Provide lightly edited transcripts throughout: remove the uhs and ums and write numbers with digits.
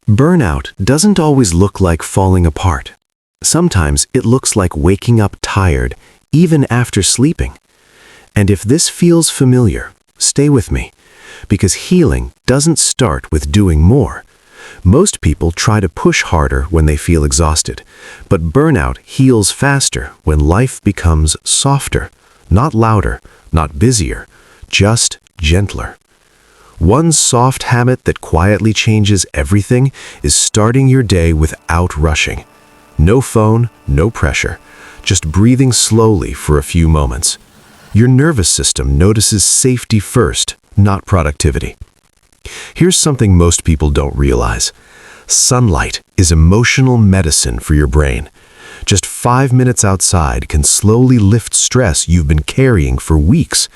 Burnout doesn't always look like falling apart. Sometimes it looks like waking up tired, even after sleeping. And if this feels familiar, stay with me, because healing doesn't start with doing more. Most people try to push harder when they feel exhausted, but burnout heals faster when life becomes softer, not louder, not busier, just gentler. One soft habit that quietly changes everything is starting your day without rushing. No phone, no pressure, just breathing slowly for a few moments. Your nervous system notices safety first, not productivity. Here's something most people don't realize. Sunlight is emotional medicine for your brain. Just 5 minutes outside can slowly lift stress you've been carrying for weeks.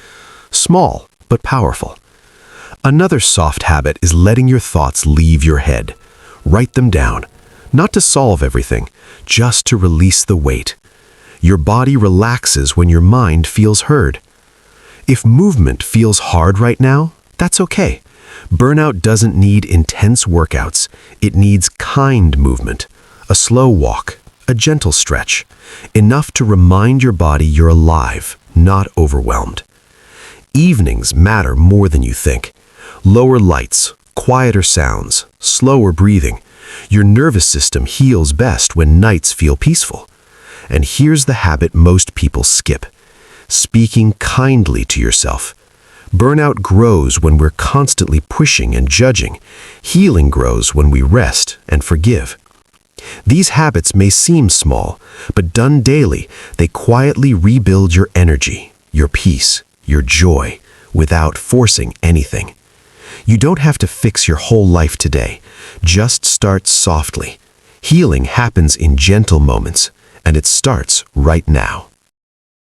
Small, but powerful. Another soft habit is letting your thoughts leave your head. Write them down, not to solve everything, just to release the weight. Your body relaxes when your mind feels heard. If movement feels hard right now, that's okay. Burnout doesn't need intense workouts. It needs kind movement, a slow walk, a gentle stretch, enough to remind your body you're alive, not overwhelmed. Evenings matter more than you think. Lower lights, quieter sounds, slower breathing. Your nervous system heals best when nights feel peaceful. And here's the habit most people skip: speaking kindly to yourself. Burnout grows when we're constantly pushing and judging. Healing grows when we rest and forgive. These habits may seem small, but done daily, they quietly rebuild your energy, your peace, your joy, without forcing anything. You don't have to fix your whole life today. Just start softly. Healing happens in gentle moments, and it starts right now.